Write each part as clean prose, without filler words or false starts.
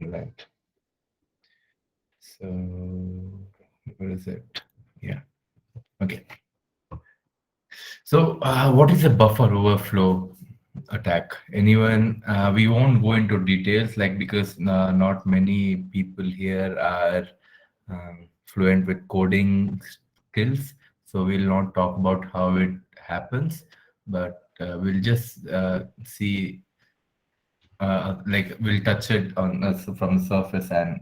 Right. So where is it? Yeah. Okay. So what is a buffer overflow attack? Anyone? We won't go into details, like because not many people here are fluent with coding skills, so we'll not talk about how it happens, but we'll just see, like we'll touch it on us from the surface. And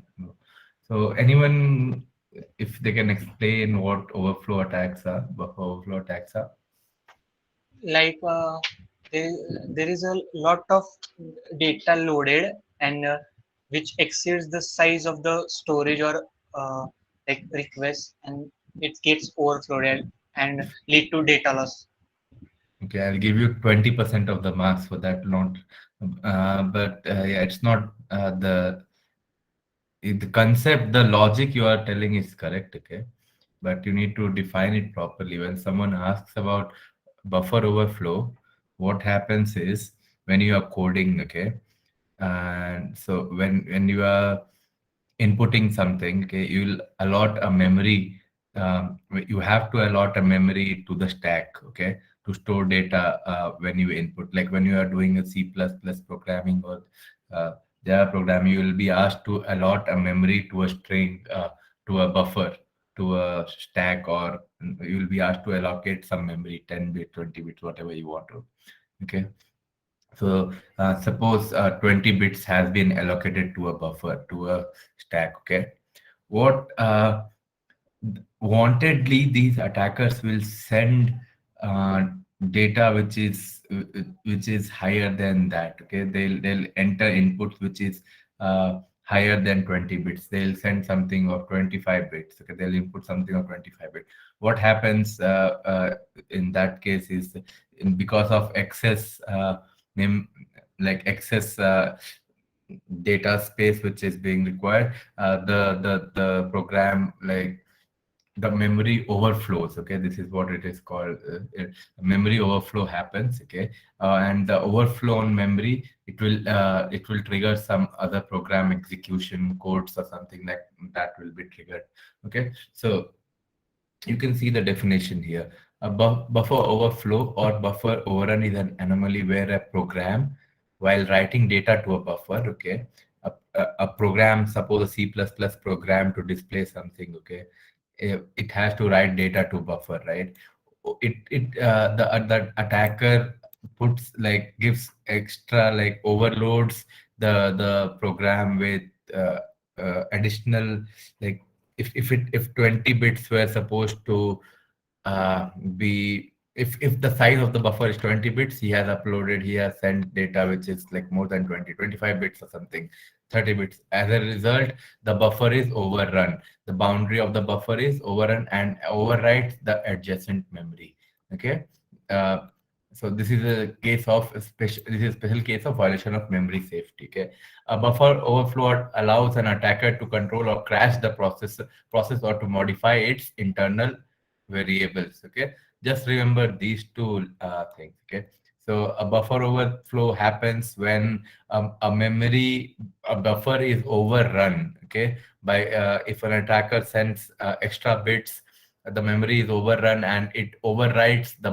so anyone, if they can explain what overflow attacks are, buffer overflow attacks are. Like there, there is a lot of data loaded and which exceeds the size of the storage or like request, and it gets overflowed and lead to data loss. Okay, I'll give you 20% of the marks for that. Not, but yeah, it's not the concept, the logic you are telling is correct. Okay, but you need to define it properly. When someone asks about buffer overflow, what happens is when you are coding, okay, and so when you are inputting something, okay, you'll allot a memory. You have to allot a memory to the stack, okay, to store data when you input. Like when you are doing a C++ programming or uh, Java programming, you will be asked to allot a memory to a string, to a buffer, to a stack, or you will be asked to allocate some memory, 10 bit, 20 bits, whatever you want to. Okay, so suppose 20 bits has been allocated to a buffer, to a stack. Okay, what wantedly these attackers will send uh, data which is higher than that. Okay, they'll enter inputs which is higher than 20 bits. They'll send something of 25 bits. Okay, they'll input something of 25 bits. What happens in that case is, because of excess mem- like excess data space which is being required, the program, like the memory overflows. Okay, this is what it is called. Memory overflow happens. Okay, and the overflow on memory, it will trigger some other program execution codes or something like that will be triggered. Okay, so you can see the definition here. A buffer overflow or buffer overrun is an anomaly where a program, while writing data to a buffer, okay, a program, suppose a C++ program to display something, okay, it has to write data to buffer, right? The attacker puts, like, gives extra, like overloads the program with additional, like, if 20 bits were supposed to be, if the size of the buffer is 20 bits, he has sent data which is like more than 25 bits or something, 30 bits. As a result, the buffer is overrun, the boundary of the buffer is overrun and overwrites the adjacent memory. Okay, uh, so this is a case of a special, this is a special case of violation of memory safety. Okay, a buffer overflow allows an attacker to control or crash the process or to modify its internal variables. Okay, just remember these two things. Okay, so a buffer overflow happens when a buffer is overrun. Okay, by if an attacker sends extra bits, the memory is overrun and it overwrites the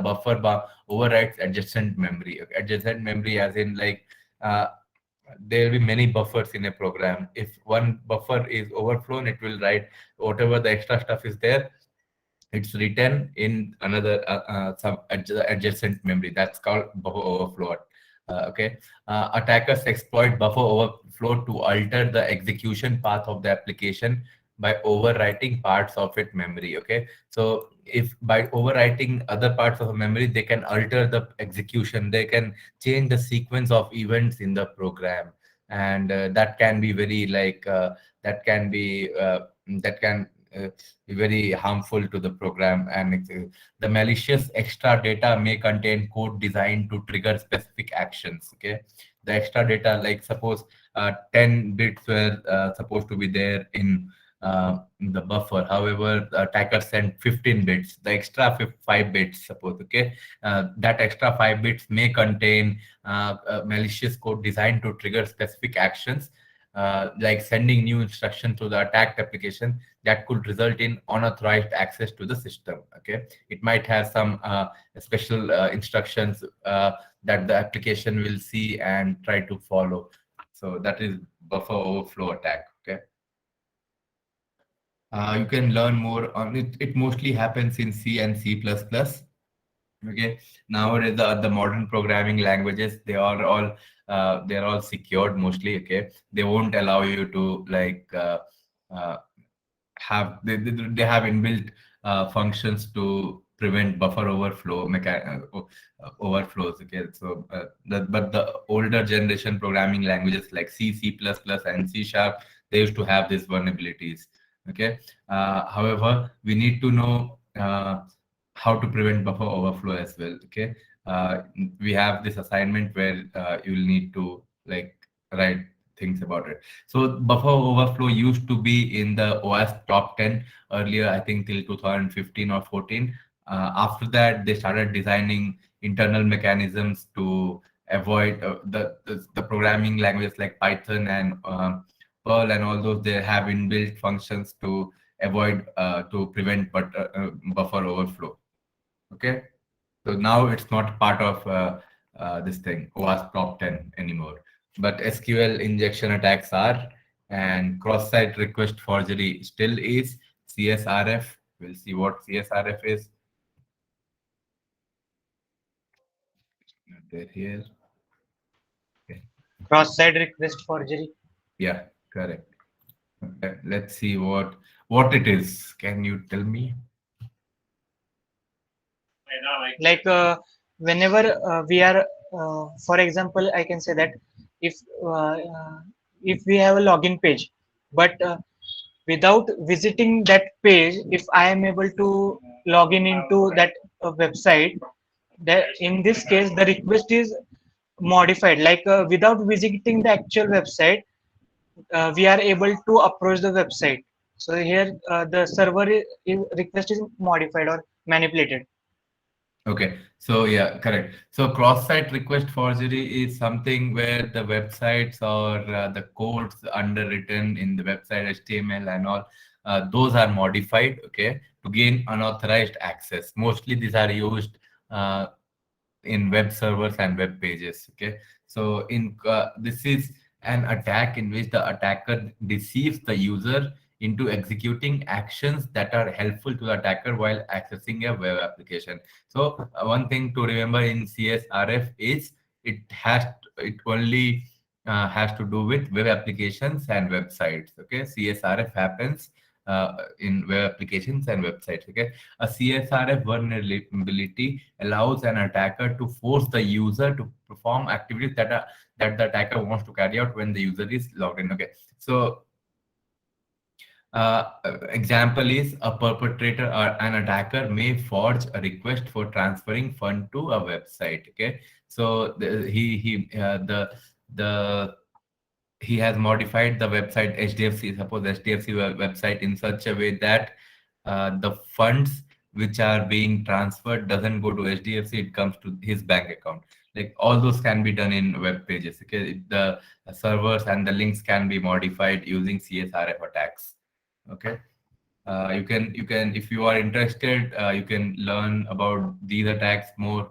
overwrites adjacent memory. Okay, adjacent memory as in, like, uh, there will be many buffers in a program. If one buffer is overflown, it will write whatever the extra stuff is there, it's written in another adjacent memory. That's called buffer overflow. Okay, attackers exploit buffer overflow to alter the execution path of the application by overwriting parts of its memory. Okay, so if by overwriting other parts of the memory, they can alter the execution, they can change the sequence of events in the program, and that can be very, like, that can be very harmful to the program. And the malicious extra data may contain code designed to trigger specific actions. Okay, the extra data, like suppose 10 bits were supposed to be there in the buffer, however the attacker sent 15 bits, the extra 5 bits, suppose. Okay, that extra 5 bits may contain malicious code designed to trigger specific actions like sending new instruction to the attacked application that could result in unauthorized access to the system. Okay, it might have some special instructions that the application will see and try to follow. So that is buffer overflow attack. Okay. You can learn more on it. It mostly happens in C and C++. Okay. Nowadays, the modern programming languages, they're all secured mostly. Okay. They won't allow you to like uh, have they have inbuilt functions to prevent buffer overflows. Okay. So but the older generation programming languages like C, C++, and C sharp, they used to have these vulnerabilities. Okay. However, we need to know how to prevent buffer overflow as well. Okay. uh, we have this assignment where you will need to like write things about it. So buffer overflow used to be in the OS top 10 earlier, I think till 2015 or 14. After that, they started designing internal mechanisms to avoid the programming languages like Python and Perl and all those. They have inbuilt functions to avoid to prevent buffer overflow. Okay, so now it's not part of this thing OWASP top 10 anymore. But SQL injection attacks are, and cross-site request forgery still is. CSRF, we'll see what CSRF is. They're here. Okay. Cross-site request forgery. Yeah, correct. Okay. Let's see what it is. Can you tell me? Like whenever we are, for example, I can say that if uh, uh, if we have a login page, but without visiting that page, if I am able to log in into that website, that in this case the request is modified. Like without visiting the actual website, we are able to approach the website. So here the server request is modified or manipulated. Okay, so yeah, correct. So cross-site request forgery is something where the websites or the codes underwritten in the website HTML and all, those are modified, okay, to gain unauthorized access. Mostly these are used uh, in web servers and web pages. Okay, so in this is an attack in which the attacker deceives the user into executing actions that are helpful to the attacker while accessing a web application. So one thing to remember in CSRF is it only has to do with web applications and websites. Okay, CSRF happens in web applications and websites. Okay, a CSRF vulnerability allows an attacker to force the user to perform activities that the attacker wants to carry out when the user is logged in. Okay, so example is a perpetrator or an attacker may forge a request for transferring fund to a website. Okay, so the he has modified the website HDFC, suppose HDFC website in such a way that the funds which are being transferred doesn't go to HDFC, it comes to his bank account. Like all those can be done in web pages. Okay, the servers and the links can be modified using CSRF attacks. Okay, you can if you are interested, you can learn about these attacks more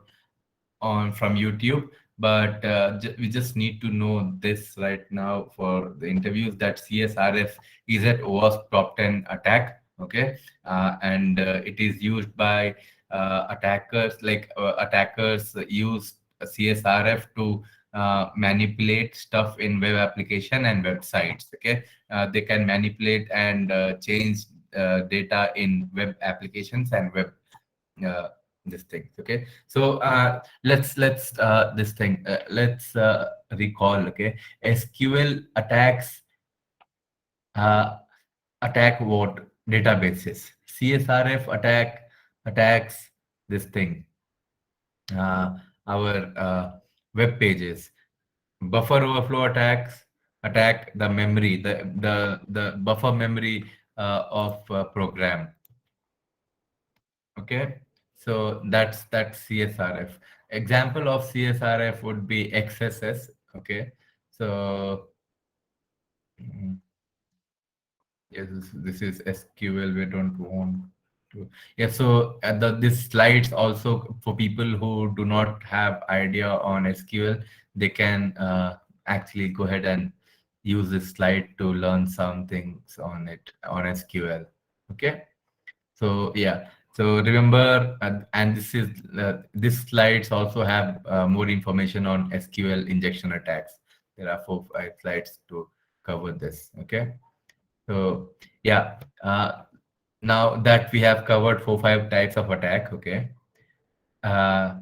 on from YouTube. But we just need to know this right now for the interviews that CSRF is at OWASP top 10 attack. Okay, and it is used by attackers. Like attackers use CSRF to manipulate stuff in web application and websites. Okay, they can manipulate and change data in web applications and web uh, this thing. Okay, so let's this thing let's recall. Okay, SQL attacks uh, attack what databases. CSRF attacks this thing, our web pages. Buffer overflow attacks attack the memory, the buffer memory of program. Okay, so that's CSRF. Example of CSRF would be XSS. Okay, so Yes, this is SQL. We don't want to. Yeah, so this slides also for people who do not have idea on SQL, they can actually go ahead and use this slide to learn some things on it on SQL. Okay. So yeah, so remember, and this slides also have more information on SQL injection attacks. There are 4 5 slides to cover this. Okay. So yeah, now that we have covered 4 5 types of attack, okay, uh,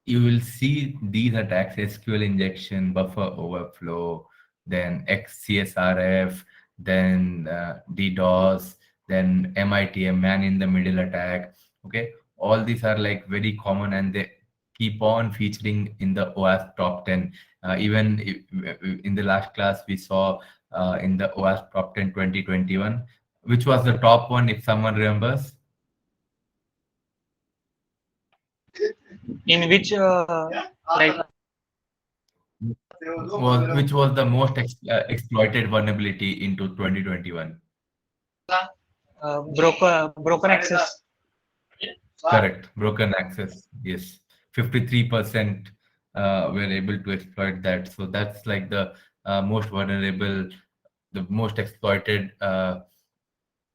you will see these attacks: SQL injection, buffer overflow, then XCSRF, then DDoS, then MITM, man in the middle attack. Okay, all these are like very common and they keep on featuring in the OWASP top 10. Even in the last class, we saw in the OWASP top 10 2021, which was the top one, if someone remembers. In which like Which was the most exploited vulnerability into 2021? broken access. Correct. Broken access. Yes. 53% were able to exploit that. So that's like the most vulnerable, the most exploited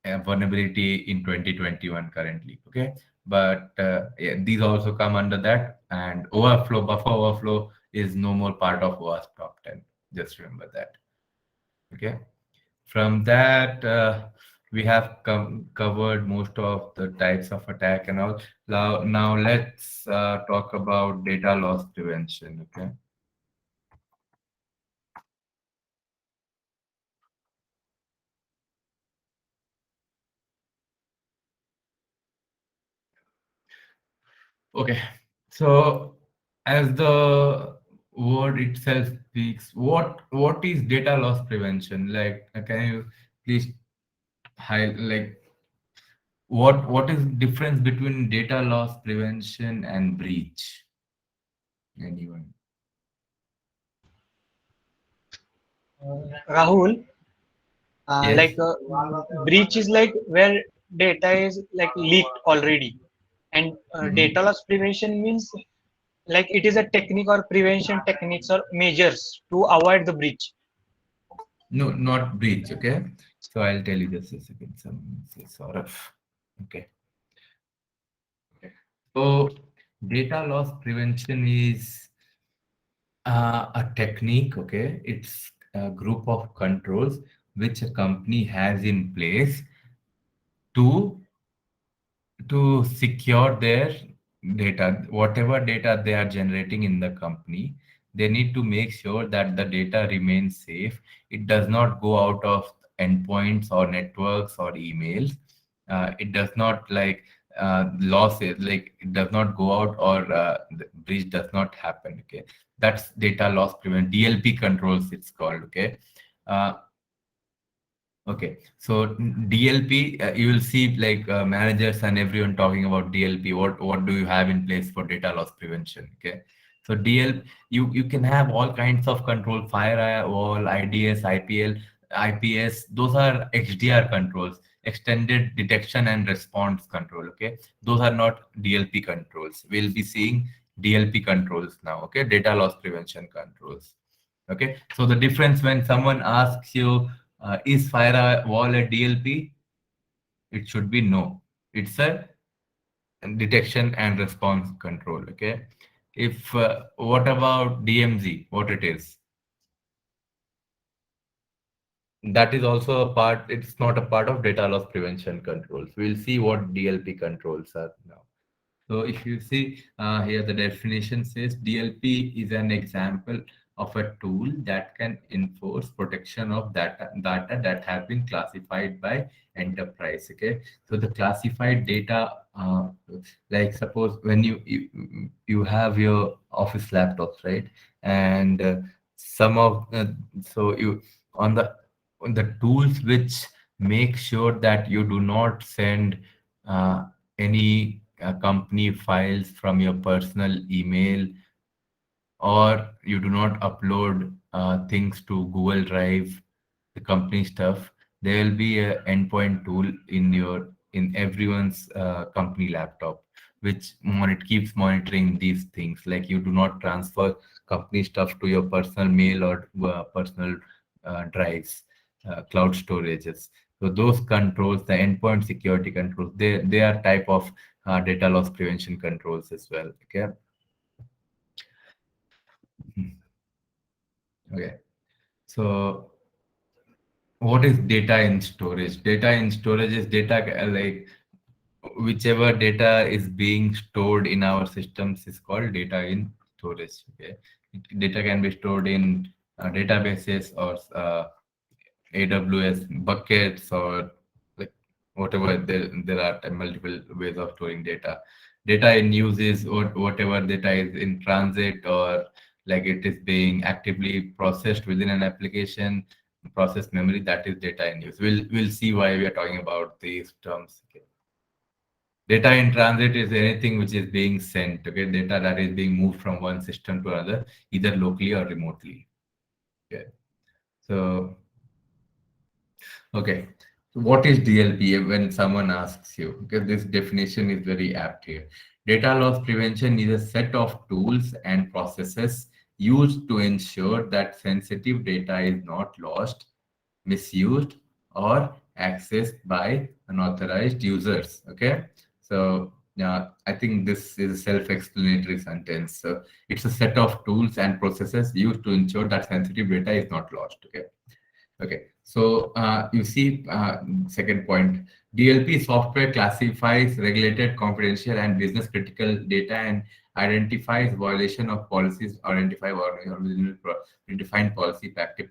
vulnerability in 2021 currently. Okay. But yeah, these also come under that. And overflow, buffer overflow is no more part of OWASP top 10. Just remember that. Okay. From that, we have covered most of the types of attack and all. Now let's talk about data loss prevention. Okay. Okay. So, as the word itself speaks, what is data loss prevention? Like, can you please like what is difference between data loss prevention and breach? Anyone? Rahul, Yes. breach is like where data is like leaked already, and data Mhm. loss prevention means like it is a technique or prevention techniques or measures to avoid the breach. No, not breach. Okay. So I'll tell you just a second. Some sort of. Okay. Okay. So data loss prevention is a technique. Okay. It's a group of controls which a company has in place to secure their data, whatever data they are generating in the company. They need to make sure that the data remains safe. It does not go out of endpoints or networks or emails. It does not like loss it like it does not go out or the breach does not happen. Okay, that's data loss prevent, DLP controls it's called. Okay. uh, Okay, so DLP, you will see like managers and everyone talking about DLP. What do you have in place for data loss prevention? Okay, so you can have all kinds of control, firewall, IDS, IPL, IPS. Those are XDR controls, extended detection and response control. Okay, those are not DLP controls. We'll be seeing DLP controls now. Okay, data loss prevention controls. Okay, so the difference when someone asks you, is firewall a DLP? It should be no. It's a detection and response control. Okay. If what about DMZ? What it is? That is also a part. It's not a part of data loss prevention controls. We'll see what DLP controls are now. So if you see here, the definition says DLP is an example of a tool that can enforce protection of data that have been classified by enterprise. Okay, so the classified data, like suppose when you have your office laptops, right? And some of so you on the tools which make sure that you do not send any company files from your personal email, or you do not upload things to Google Drive, the company stuff. there will be a endpoint tool in everyone's company laptop, which keeps monitoring these things. Like you do not transfer company stuff to your personal mail or personal drives, cloud storages. So those controls, the endpoint security controls, they are type of data loss prevention controls as well. Okay. Okay. So what is data in storage? Data in storage is data like whichever data is being stored in our systems is called data in storage. Okay, data can be stored in databases or AWS buckets or like whatever. There are multiple ways of storing data. Data in use is whatever data is in transit or like it is being actively processed within an application. Process memory, that is data in use. We'll see why we are talking about these terms. Okay. Data in transit is anything which is being sent, okay? Data that is being moved from one system to another, either locally or remotely. Okay. So, okay. So what is DLP when someone asks you? Because this definition is very apt here. Data loss prevention is a set of tools and processes used to ensure that sensitive data is not lost, misused, or accessed by unauthorized users. Okay, so yeah, I think this is a self-explanatory sentence. So it's a set of tools and processes used to ensure that sensitive data is not lost. Okay. Okay, so you see, second point, DLP software classifies regulated, confidential, and business critical data and identifies violation of policies, identify or defined policy practice,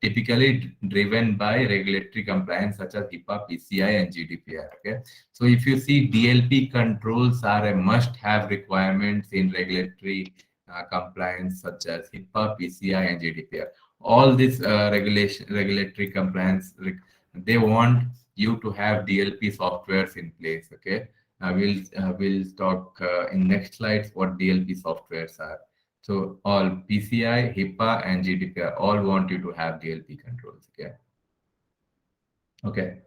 typically driven by regulatory compliance such as HIPAA, PCI, and GDPR. Okay, so if you see, DLP controls are a must-have requirements in regulatory compliance such as HIPAA, PCI, and GDPR. All this regulatory compliance, they want you to have DLP softwares in place. Okay, we'll talk in next slides what DLP softwares are. So all PCI, HIPAA, and GDPR all want you to have DLP controls. Okay. Okay.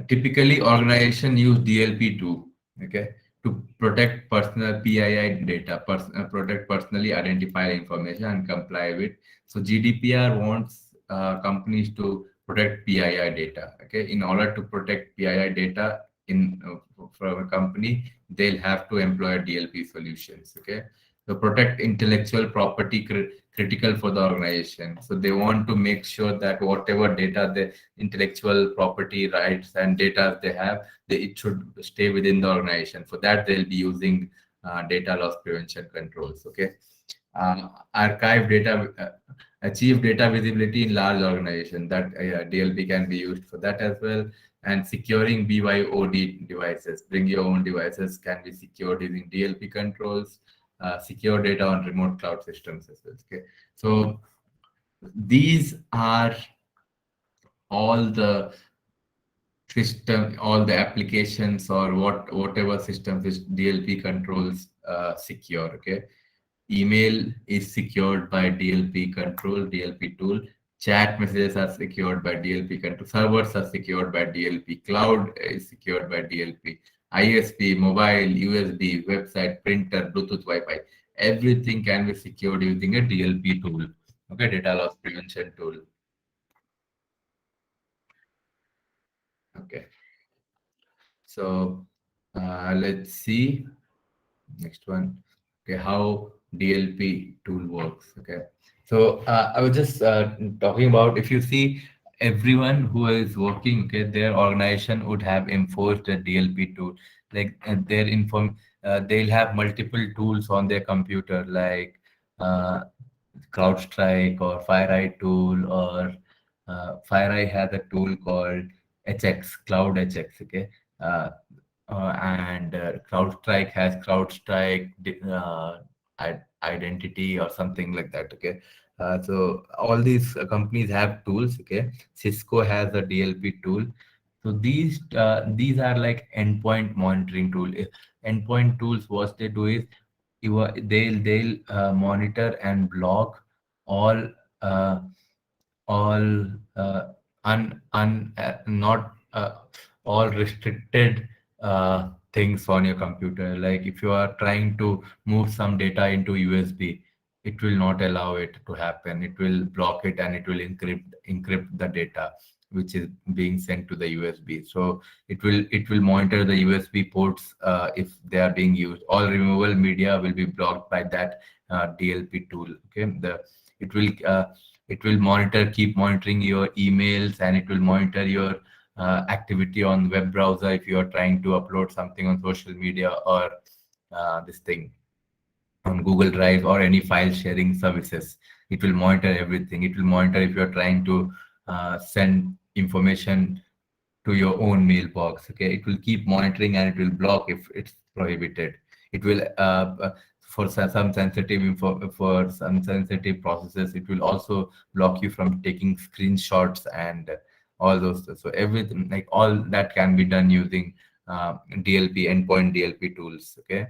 Typically, organization use DLP too, okay, to protect personal PII data, protect personally identified information and comply with. So GDPR wants companies to protect PII data. Okay, in order to protect PII data in from a company, they'll have to employ DLP solutions. Okay, so protect intellectual property critical for the organization. So they want to make sure that whatever data the intellectual property rights and data they have, it should stay within the organization. For that, they'll be using data loss prevention controls. Okay, archive data, achieve data visibility in large organization. That DLP can be used for that as well. And securing BYOD devices, bring your own devices, can be secured using DLP controls. Secure data on remote cloud systems as well. Okay, so these are all the system, all the applications or whatever systems which DLP controls secure. Okay, email is secured by DLP control, DLP tool. Chat messages are secured by DLP control. Servers are secured by DLP. Cloud is secured by DLP. ISP, mobile, USB, website, printer, Bluetooth, Wi-Fi. Everything can be secured using a DLP tool. Okay, data loss prevention tool. Okay. So let's see next one. Okay, how DLP tool works. Okay, so I was just talking about, if you see, everyone who is working, okay, their organization would have enforced a DLP tool. Like they'll have multiple tools on their computer, like uh, CrowdStrike or FireEye tool, or FireEye has a tool called HX, Cloud HX. Okay, uh, and CrowdStrike has CrowdStrike identity or something like that. Okay, so all these companies have tools. Okay, Cisco has a DLP tool. So these are like endpoint monitoring tool. Endpoint tools, what they do is they'll monitor and block all uh, all not all restricted things on your computer. Like if you are trying to move some data into USB, it will not allow it to happen. It will block it and it will encrypt the data which is being sent to the USB. So it will monitor the USB ports if they are being used. All removable media will be blocked by that DLP tool. Okay, it will uh, it will keep monitoring your emails, and it will monitor your activity on web browser if you are trying to upload something on social media or this thing on Google Drive or any file sharing services. It will monitor everything. It will monitor if you're trying to send information to your own mailbox. Okay, it will keep monitoring and it will block if it's prohibited. It will for some sensitive info, for some sensitive processes, it will also block you from taking screenshots and all those stuff. So everything, like all that, can be done using DLP endpoint DLP tools. Okay.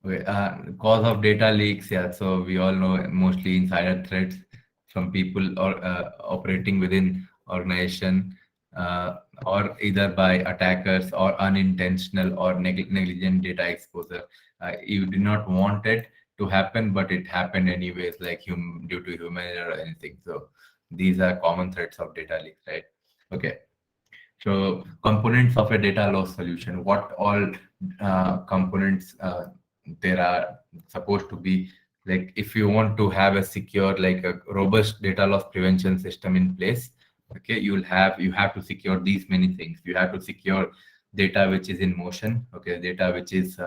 Okay, cause of data leaks, yeah. So we all know mostly insider threats from people or operating within organization, or either by attackers or unintentional or negligent data exposure. You did not want it to happen, but it happened anyways, like due to human error or anything. So these are common threats of data leaks, right? Okay. So components of a data loss solution, what all components there are supposed to be. Like if you want to have a secure, like a robust data loss prevention system in place, okay, you have to secure these many things. You have to secure data which is in motion, okay, data which is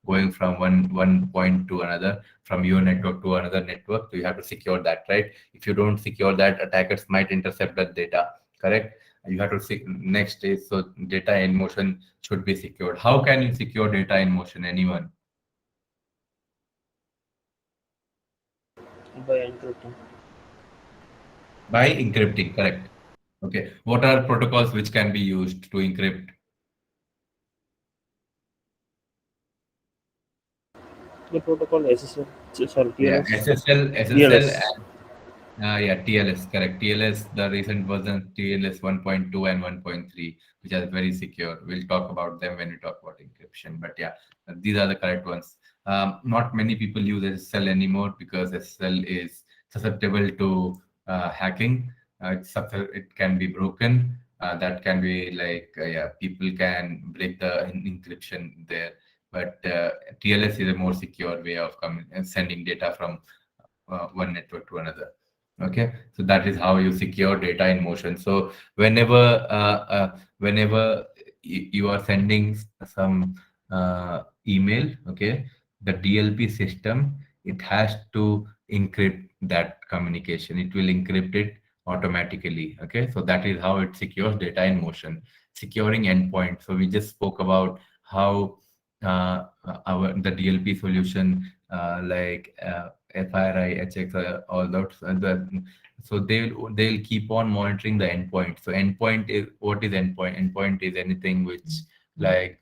going from one point to another, from your network to another network. So you have to secure that, right? If you don't secure that, attackers might intercept that data, correct? You have to see next is, so data in motion should be secured. How can you secure data in motion? Anyone? by encrypting. By encrypting, correct. Okay, what are protocols which can be used to encrypt? The protocol SSL, sorry, Yeah, TLS, SSL, TLS. yeah, TLS, correct. TLS, the recent version TLS 1.2 and 1.3, which are very secure. We'll talk about them when we talk about encryption. But yeah, these are the correct ones. Not many people use SSL anymore because SSL is susceptible to hacking. It can be broken. That can be like, yeah, people can break the encryption there. But TLS is a more secure way of sending data from one network to another. Okay, so that is how you secure data in motion. So whenever you are sending some email, okay, the DLP system, it has to encrypt that communication. It will encrypt it automatically. Okay, so that is how it secures data in motion. Securing endpoint. So we just spoke about how our the DLP solution, FIRI, HX, all that. So they'll keep on monitoring the endpoint. So endpoint is, what is endpoint? Endpoint is anything which, like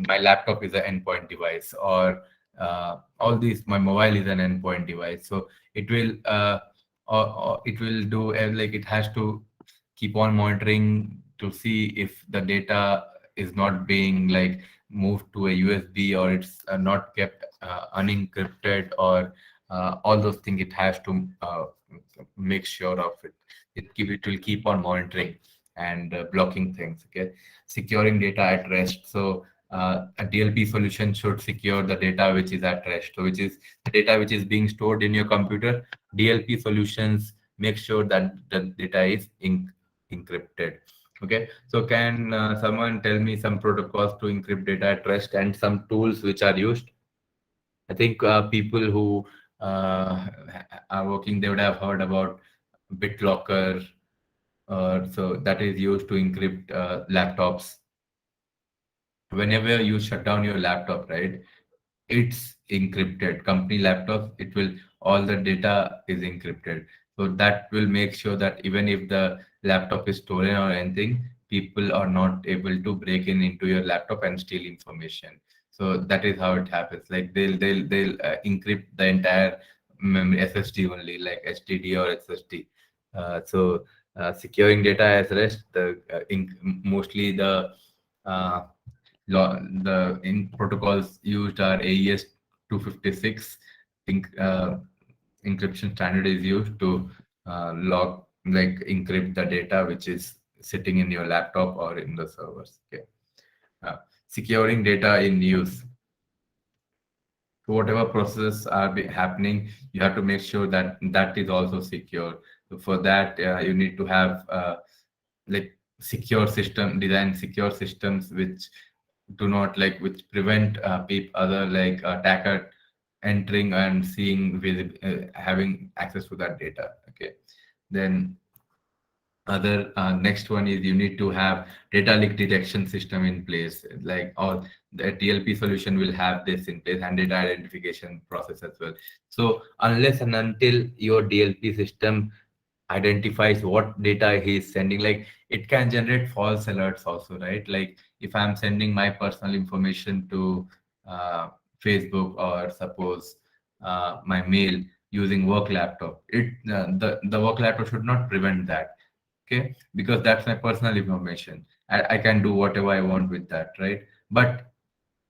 my laptop is an endpoint device, or all these, my mobile is an endpoint device. So it will or it will do like it has to keep on monitoring to see if the data is not being like moved to a USB, or it's not kept unencrypted, or all those things. It has to make sure of it. It will keep on monitoring and blocking things. Okay, securing data at rest. So a DLP solution should secure the data which is at rest, so which is the data which is being stored in your computer. DLP solutions make sure that the data is encrypted. Okay, so can someone tell me some protocols to encrypt data at rest and some tools which are used? I think people who are working, they would have heard about BitLocker, so that is used to encrypt laptops. Whenever you shut down your laptop, right, it's encrypted. Company laptops, it will, all the data is encrypted. So that will make sure that even if the laptop is stolen or anything, people are not able to break into your laptop and steal information. So that is how it happens. Like they'll encrypt the entire memory SSD only, like HDD or SSD. Securing data as rest, mostly uh, the in protocols used are AES 256. Encryption standard is used to log, like encrypt the data which is sitting in your laptop or in the servers. Okay. Securing data in use. So whatever processes are happening, you have to make sure that that is also secure. So for that, you need to have like design secure systems which do not, like, which prevent other, like, attacker entering and seeing, having access to that data. Okay. Then other next one is you need to have data leak detection system in place, like, or the TLP solution will have this in place, and data identification process as well. So unless and until your DLP system identifies what data he is sending, like, it can generate false alerts also, right? Like, if I'm sending my personal information to uh, Facebook, or suppose my mail using work laptop, the work laptop should not prevent that. Okay, because that's my personal information. I can do whatever I want with that, right? But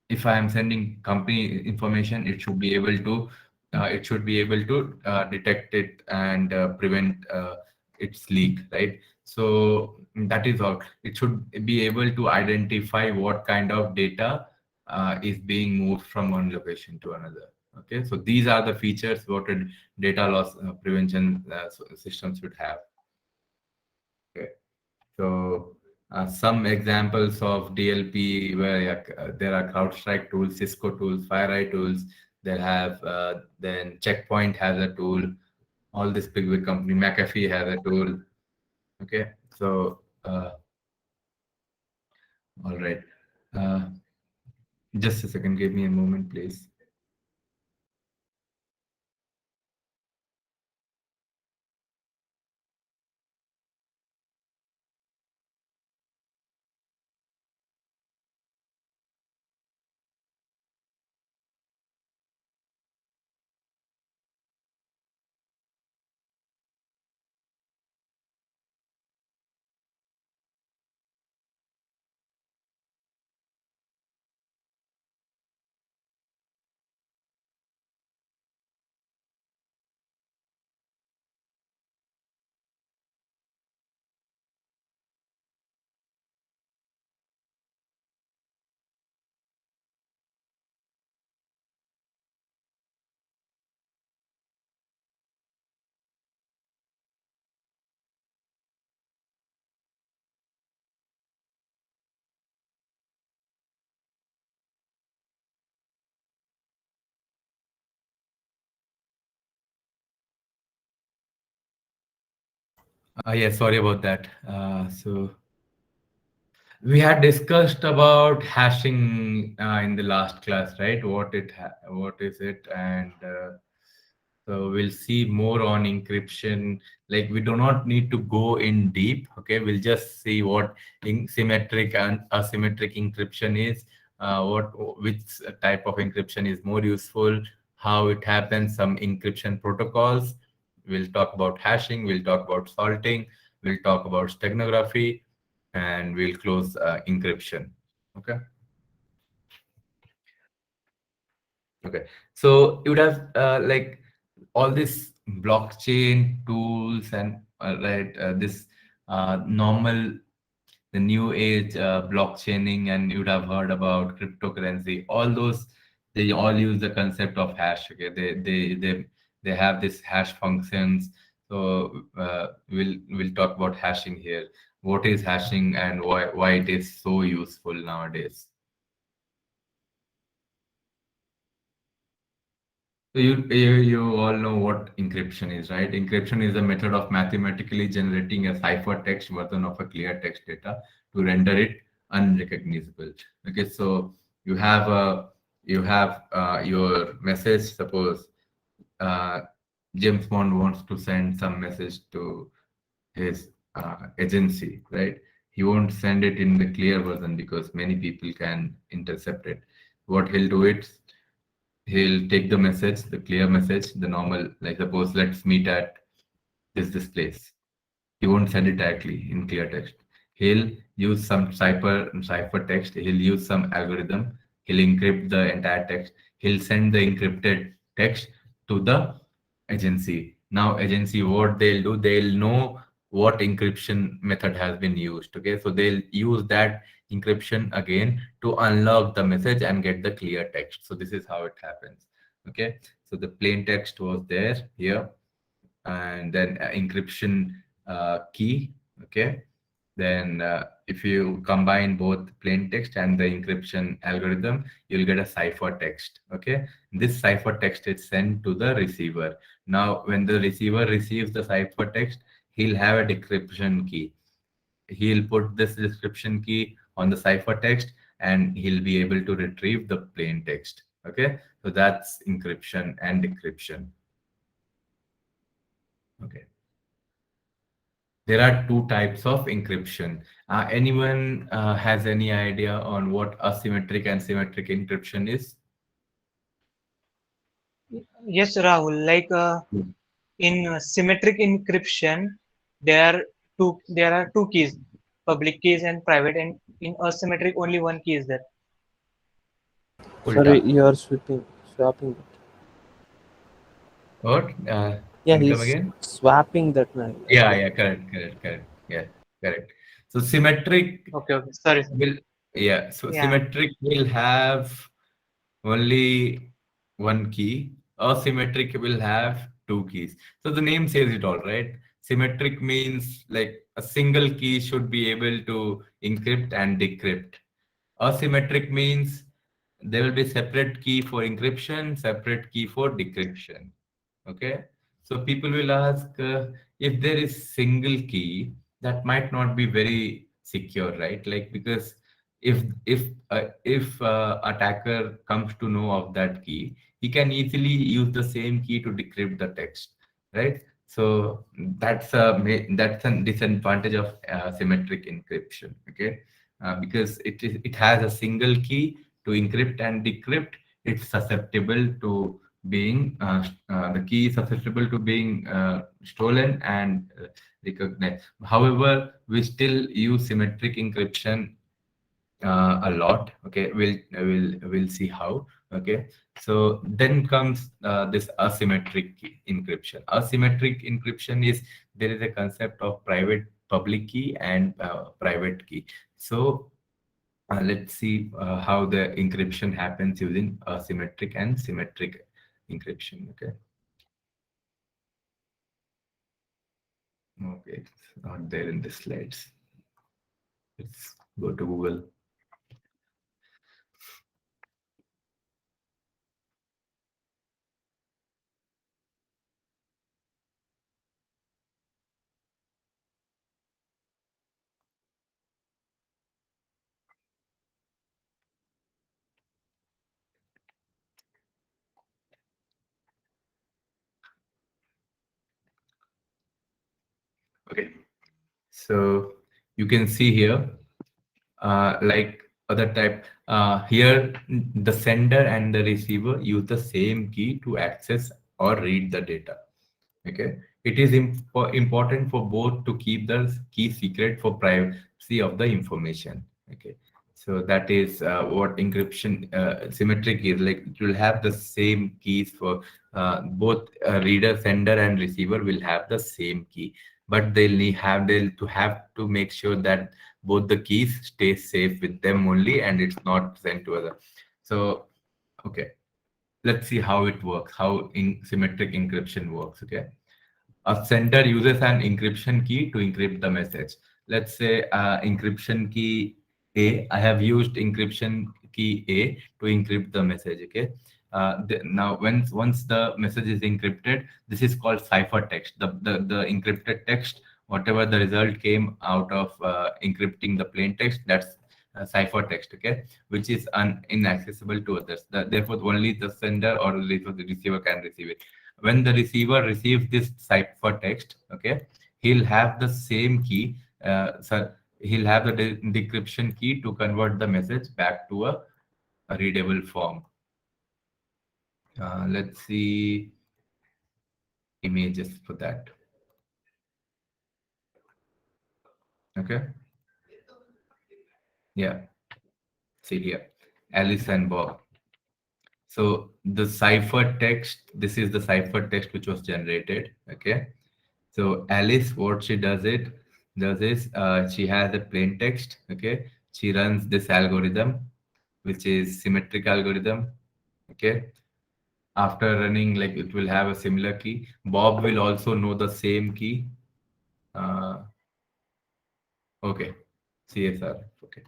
if I am sending company information, it should be able to detect it and prevent its leak, right? So that is all. It should be able to identify what kind of data is being moved from one location to another. Okay, so these are the features what a data loss prevention system should have. Okay. So some examples of DLP where, there are CrowdStrike tools, Cisco tools, FireEye tools. They have then Checkpoint has a tool. All this big company, McAfee has a tool. Okay, so all right. Uh, just a second, give me a moment, please. Yeah, sorry about that. We had discussed about hashing in the last class, right? What is it? And so we'll see more on encryption. Like, we do not need to go in deep. Okay, we'll just see what symmetric and asymmetric encryption is. Which type of encryption is more useful? How it happens? Some encryption protocols. We'll talk about hashing. We'll talk about salting. We'll talk about steganography, and we'll close encryption. Okay. Okay. So you would have like all these blockchain tools and right, this normal, the new age blockchaining, and you would have heard about cryptocurrency. All those, they all use the concept of hash. Okay, they have this hash functions. So we'll talk about hashing here. What is hashing and why it is so useful nowadays? So you all know what encryption is, right? Encryption is a method of mathematically generating a ciphertext version of a clear text data to render it unrecognizable. Okay, so you have your message. Suppose uh, James Bond wants to send some message to his agency, right? He won't send it in the clear version because many people can intercept it. What he'll do it, He'll take the message, the clear message, the normal, like suppose let's meet at this place. He won't send it directly in clear text. He'll use some cipher text. He'll use some algorithm. He'll encrypt the entire text. He'll send the encrypted text to the agency. Now, agency, what they'll do, they'll know what encryption method has been used. Okay, so they'll use that encryption again to unlock the message and get the clear text. So this is how it happens. Okay, so the plain text was there here, and then encryption key. Okay, then if you combine both plain text and the encryption algorithm, you'll get a cipher text. Okay, this cipher text is sent to the receiver. Now when the receiver receives the cipher text, he'll have a decryption key. He'll put this description key on the cipher text and he'll be able to retrieve the plain text. Okay, so that's encryption and decryption. Okay, there are two types of encryption. Anyone has any idea on what asymmetric and symmetric encryption is? Yes, Rahul. Like in symmetric encryption, there are two keys, public keys and private, and in asymmetric only one key is there. Sorry, Ulta. you are swapping. What? Yeah, Can you come he's again? swapping that now. Yeah, yeah, correct. Yeah, correct. So symmetric Okay, okay. Sorry. will, yeah, so Yeah. symmetric will have only one key. Asymmetric will have two keys. So the name says it all, right? Symmetric means like a single key should be able to encrypt and decrypt. Asymmetric means there will be separate key for encryption, separate key for decryption. Okay, so people will ask if there is single key, that might not be very secure, right? Like because if attacker comes to know of that key, he can easily use the same key to decrypt the text, right? So that's a disadvantage of symmetric encryption. Okay, because it has a single key to encrypt and decrypt. It's susceptible to being the key is susceptible to being stolen and recognized. However, we still use symmetric encryption a lot. Okay, we'll see how. Okay, so then comes this asymmetric encryption. Asymmetric encryption is there is a concept of private public key and private key. So let's see how the encryption happens using asymmetric and symmetric encryption. Okay. Okay, it's not there in the slides. Let's go to Google. Okay, so you can see here, like other type, here the sender and the receiver use the same key to access or read the data. Okay, it is important for both to keep the key secret for privacy of the information. Okay, so that is what encryption symmetric is like. It will have the same keys for both reader, sender, and receiver will have the same key, but they'll have to make sure that both the keys stay safe with them only, and it's not sent to other. So okay, let's see how it works, how in symmetric encryption works. Okay, a sender uses an encryption key to encrypt the message. Let's say encryption key A. I have used encryption key A to encrypt the message. Okay. Now, once the message is encrypted, this is called cipher text. The encrypted text, whatever the result came out of encrypting the plain text, that's cipher text. Okay, which is inaccessible to others. Therefore, only the sender or the receiver can receive it. When the receiver receives this cipher text, okay, he'll have the same key. So he'll have the decryption key to convert the message back to a readable form. Let's see images for that. Okay. Yeah. See here, Alice and Bob. So the cipher text, this is the cipher text which was generated. Okay. So Alice, what she does is she has a plain text. Okay. She runs this algorithm, which is symmetric algorithm. Okay. After running, like it will have a similar key. Bob will also know the same key. Uh, okay. CSR. Okay.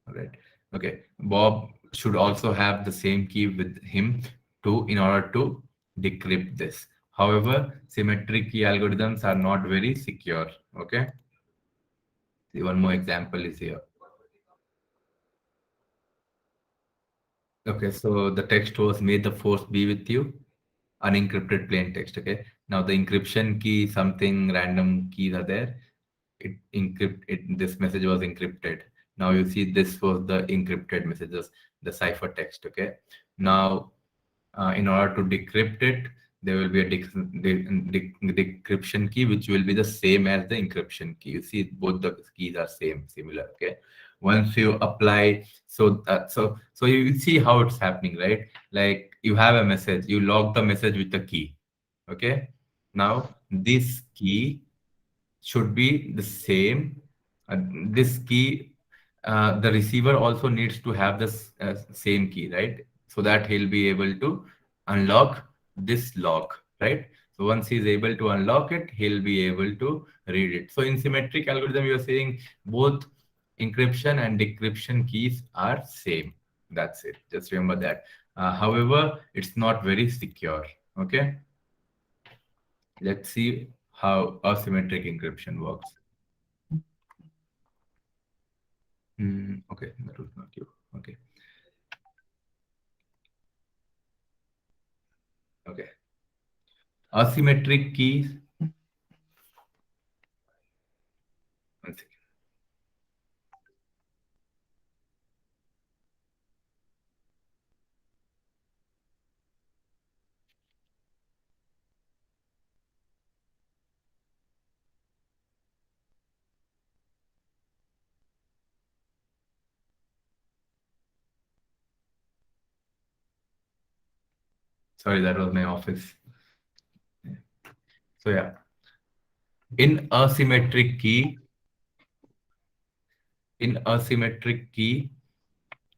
All right. Okay. Bob should also have the same key with him to in order to decrypt this. However, symmetric key algorithms are not very secure. Okay. See, one more example is here. Okay, so the text was "May the force be with you," unencrypted plain text. Okay. Now the encryption key, something random keys are there. This message was encrypted. Now you see this was the encrypted messages, the cipher text. Okay. Now in order to decrypt it, there will be a decryption key which will be the same as the encryption key. You see both the keys are similar. Okay. Once you apply, so you see how it's happening, right? Like you have a message, you log the message with the key. Okay. Now this key should be the same. This key, the receiver also needs to have this same key, right? So that he'll be able to unlock this lock, right? So once he's able to unlock it, he'll be able to read it. So in symmetric algorithm, you're saying both encryption and decryption keys are same. That's it. Just remember that. However, it's not very secure. Okay. Let's see how asymmetric encryption works. Okay, that was not you. Okay. Okay. Asymmetric keys. One second. Sorry, that was my office. So yeah, in asymmetric key,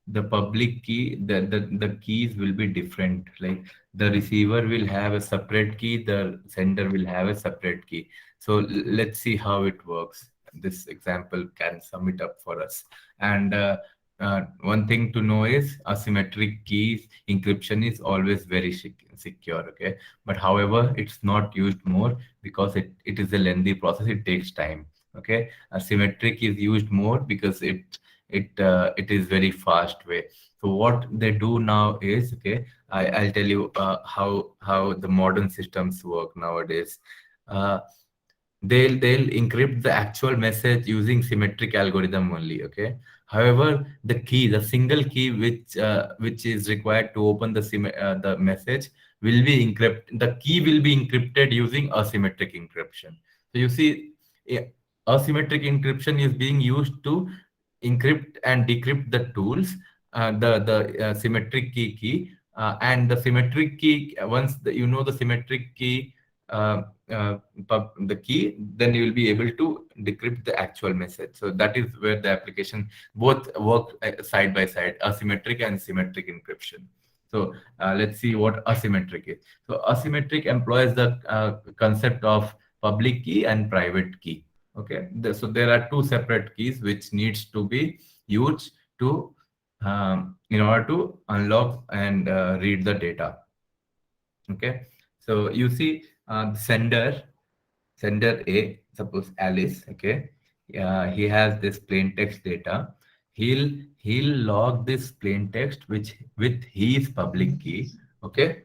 the public key, the keys will be different. Like the receiver will have a separate key, the sender will have a separate key. So let's see how it works. This example can sum it up for us. And one thing to know is asymmetric keys encryption is always very secure. Okay, but however, it's not used more because it is a lengthy process. It takes time. Okay, asymmetric is used more because it is very fast way. So what they do now is, okay, I'll tell you how the modern systems work nowadays. uh, they'll encrypt the actual message using symmetric algorithm only. Okay, however, the single key which is required to open the message will be encrypted. The key will be encrypted using asymmetric encryption. So you see, asymmetric encryption is being used to encrypt and decrypt the tools, the symmetric and the symmetric key. Once you know the symmetric key, uh, the key, then you will be able to decrypt the actual message. So that is where the application both work side by side, asymmetric and symmetric encryption. So let's see what asymmetric is. So asymmetric employs the concept of public key and private key. Okay, so there are two separate keys which needs to be used to in order to unlock and read the data. Okay, so you see sender A, suppose Alice. Okay, he has this plain text data. He'll log this plain text which with his public key. Okay,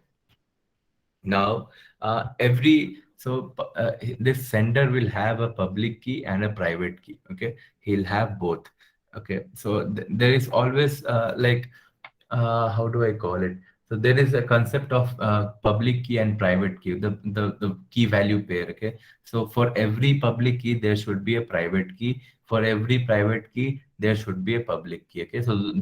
now this sender will have a public key and a private key. Okay, he'll have both. Okay, so there is always how do I call it? So there is a concept of public key and private key, the key value pair. Okay. So for every public key, there should be a private key. For every private key, there should be a public key. Okay. So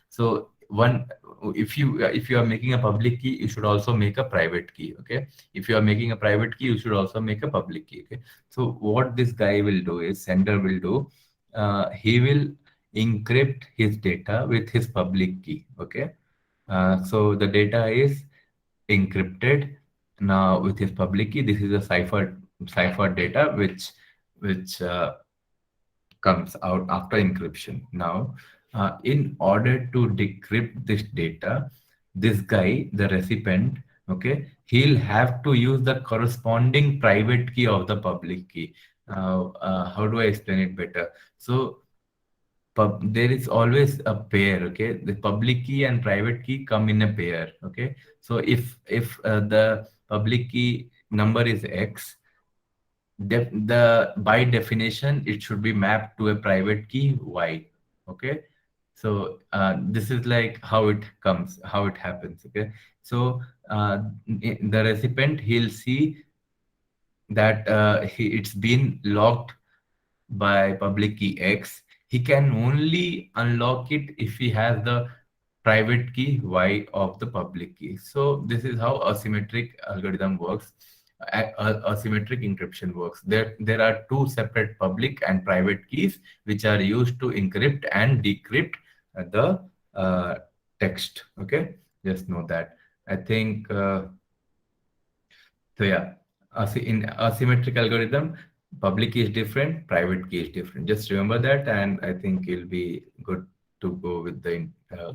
so one, if you are making a public key, you should also make a private key. Okay. If you are making a private key, you should also make a public key. Okay. So what this guy will do is, sender will do, he will encrypt his data with his public key. Okay. So the data is encrypted now with his public key. This is a cipher data which comes out after encryption. Now, in order to decrypt this data, this guy, the recipient, okay, he'll have to use the corresponding private key of the public key. How do I explain it better? So there is always a pair. Okay, the public key and private key come in a pair. Okay, so if the public key number is x, the by definition it should be mapped to a private key y. Okay, so this is like how it comes, how it happens. Okay, so the recipient, he'll see that it's been locked by public key X. He can only unlock it if he has the private key Y of the public key. So this is how asymmetric algorithm works. Asymmetric encryption works. There are two separate public and private keys which are used to encrypt and decrypt the text. Okay, just know that. I think so. Yeah, in asymmetric algorithm, public key is different, private key is different. Just remember that, and I think it'll be good to go with the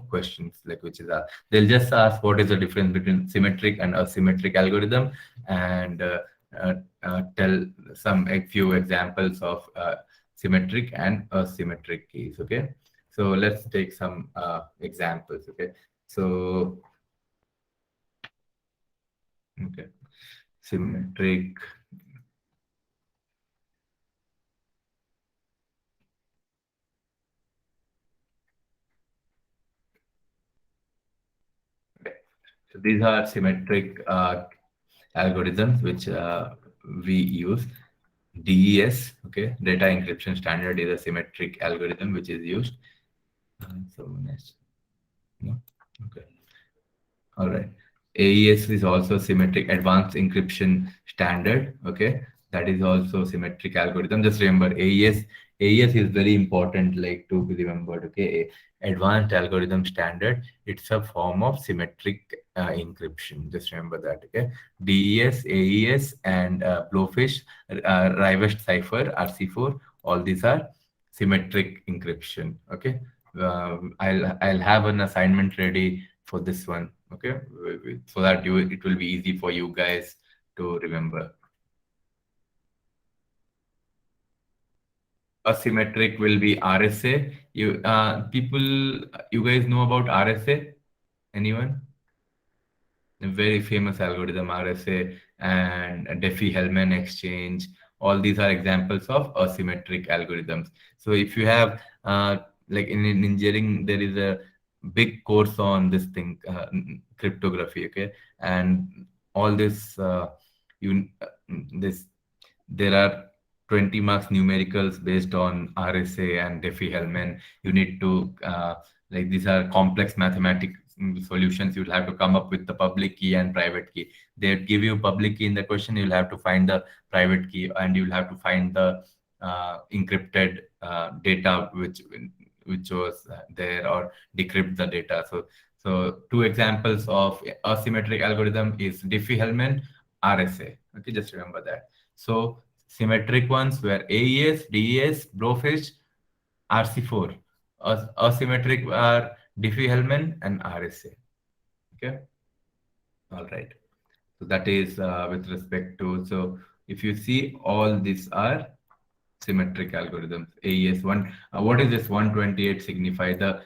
questions, like which is they'll just ask what is the difference between symmetric and asymmetric algorithm, and tell a few examples of symmetric and asymmetric keys. Okay, so let's take some examples. Okay, so okay, symmetric. So these are symmetric algorithms which we use. DES, okay, data encryption standard, is a symmetric algorithm which is used. So next, no, okay, all right. AES is also symmetric advanced encryption standard. Okay, that is also symmetric algorithm. Just remember, AES is very important, like to be remembered. Okay, advanced algorithm standard. It's a form of symmetric encryption. Just remember that. Okay, DES, AES, and Blowfish, Rivest cipher, RC4. All these are symmetric encryption. Okay, I'll have an assignment ready for this one. Okay, so that it will be easy for you guys to remember. Asymmetric will be RSA. You guys know about RSA? Anyone? A very famous algorithm, RSA, and Diffie-Hellman exchange. All these are examples of asymmetric algorithms. So if you have like in engineering, there is a big course on this thing, cryptography. Okay, and all this there are 20 marks numericals based on RSA and Diffie-Hellman. You need to like, these are complex mathematics solutions. You'll have to come up with the public key and private key. They give you public key in the question, you'll have to find the private key, and you'll have to find the encrypted data which was there, or decrypt the data. So two examples of asymmetric algorithm is Diffie-Hellman, RSA. Okay, just remember that. So symmetric ones were AES, DES, Blowfish, RC4. Asymmetric are Diffie-Hellman and RSA. Okay, all right. So that is with respect to, so if you see, all these are symmetric algorithms. AES one, what is this 128 signify? The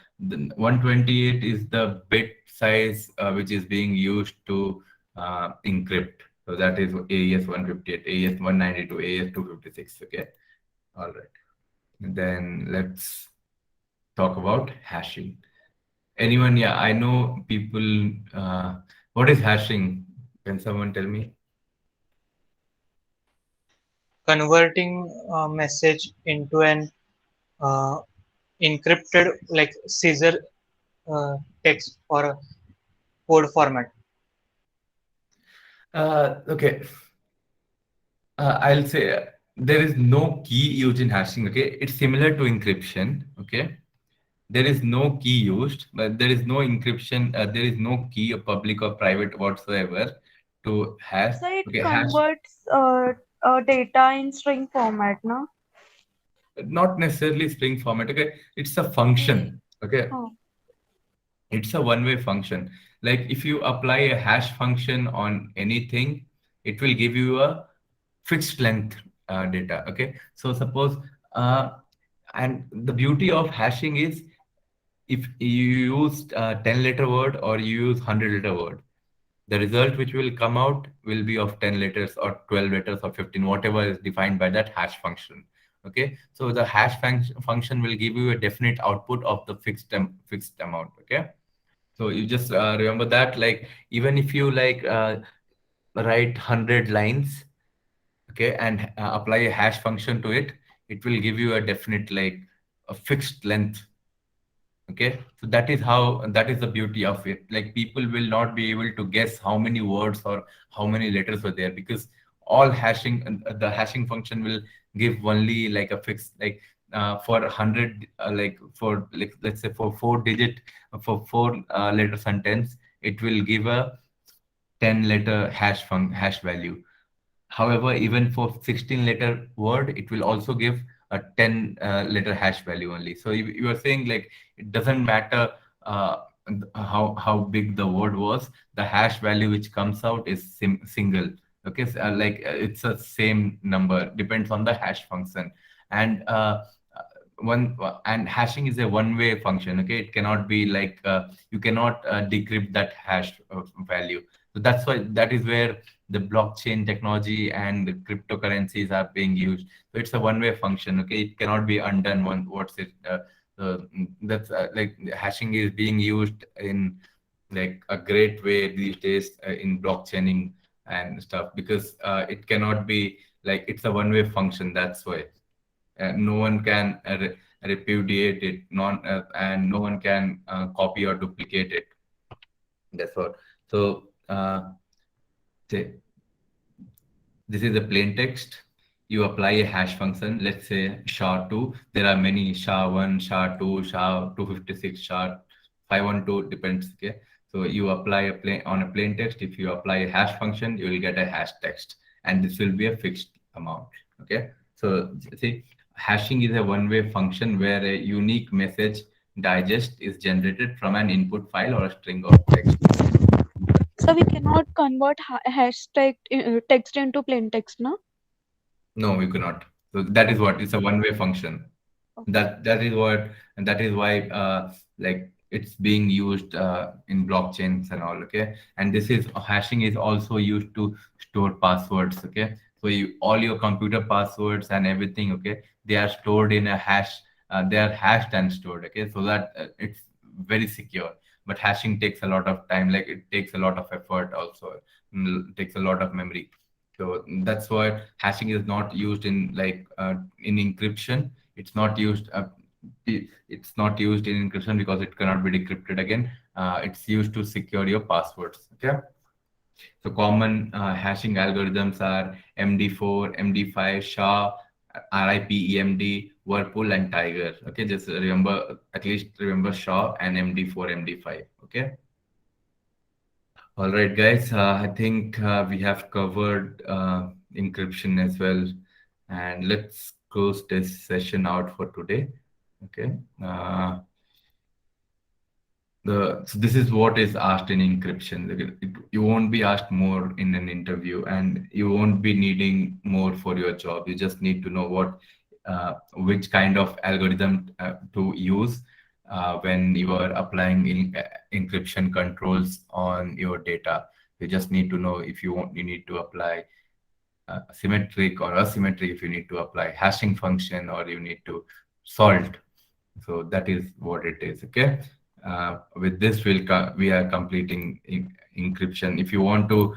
128 is the bit size which is being used to encrypt. So that is AES 158, AES 192, AES 256. Okay, all right. And then let's talk about hashing. Anyone? Yeah, I know people. What is hashing? Can someone tell me? Converting a message into an uh, encrypted like Caesar text or a code format. Okay. I'll say there is no key used in hashing. Okay, it's similar to encryption. Okay, there is no key used, but there is no encryption. There is no key, public or private whatsoever, to hash. So it Okay, hash. converts data in string format, no? Not necessarily string format. Okay, it's a function. Okay, Oh, it's a one-way function. Like if you apply a hash function on anything, it will give you a fixed length data. Okay, so suppose and the beauty of hashing is if you use 10 letter word or you use 100 letter word, the result which will come out will be of 10 letters or 12 letters or 15, whatever is defined by that hash function. Okay, so the hash function will give you a definite output of the fixed amount. Okay, so you just remember that, like even if you like write 100 lines, okay, and apply a hash function to it, it will give you a definite, like a fixed length. Okay, so that is how, that is the beauty of it. Like people will not be able to guess how many words or how many letters were there, because all hashing, the hashing function will give only like a fixed, like for 100 like for, like let's say for 4 digit, for four letter sentence, it will give a 10 letter hash value. However, even for 16 letter word, it will also give a 10 letter hash value only. So you are saying like it doesn't matter how big the word was, the hash value which comes out is single. Okay, so, it's a same number, depends on the hash function. And one and hashing is a one-way function. Okay, it cannot be like you cannot decrypt that hash value. So that's why, that is where the blockchain technology and the cryptocurrencies are being used. So it's a one-way function. Okay, it cannot be undone. What's it? That's like hashing is being used in like a great way these days in blockchaining and stuff, because it cannot be, like it's a one-way function. That's why no one can repudiate it, and no one can copy or duplicate it. That's what. So say this is a plain text. You apply a hash function, let's say SHA-2. There are many SHA-1, SHA-2, SHA-256, SHA-512, depends. Okay. So you apply a plain on a plain text. If you apply a hash function, you will get a hash text, and this will be a fixed amount. Okay. So see, hashing is a one-way function where a unique message digest is generated from an input file or a string of text. so we cannot convert hashtag text into plain text, no? No, you cannot. So that is what, it's a one-way function. Okay. That is what, and that is why like it's being used in blockchains and all. Okay, and this is, hashing is also used to store passwords. Okay, so all your computer passwords and everything, okay, they are stored in a hash. They are hashed and stored. Okay, so that it's very secure. But hashing takes a lot of time, like it takes a lot of effort also. Takes a lot of memory. So that's why hashing is not used in like in encryption. It's not used. It's not used in encryption because it cannot be decrypted again. It's used to secure your passwords. Okay. So common hashing algorithms are MD4, MD5, SHA, RIP, EMD, Whirlpool, and Tiger. Okay, just remember, at least remember SHA and MD4, MD5. Okay. All right, guys. I think we have covered encryption as well, and let's close this session out for today. Okay. So this is what is asked in encryption. Like, you won't be asked more in an interview, and you won't be needing more for your job. You just need to know which kind of algorithm to use when you are applying encryption controls on your data. You just need to know if you need to apply symmetric or asymmetric, if you need to apply hashing function, or you need to salt. So that is what it is. Okay. with this, we are completing encryption. If you want to,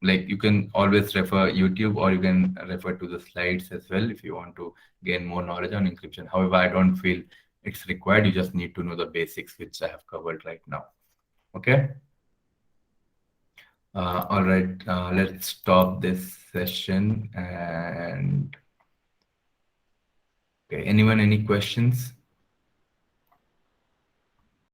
like, you can always refer YouTube, or you can refer to the slides as well if you want to gain more knowledge on encryption. However, I don't feel it's required. You just need to know the basics, which I have covered right now. Okay. All right. Let's stop this session. And okay, anyone, any questions?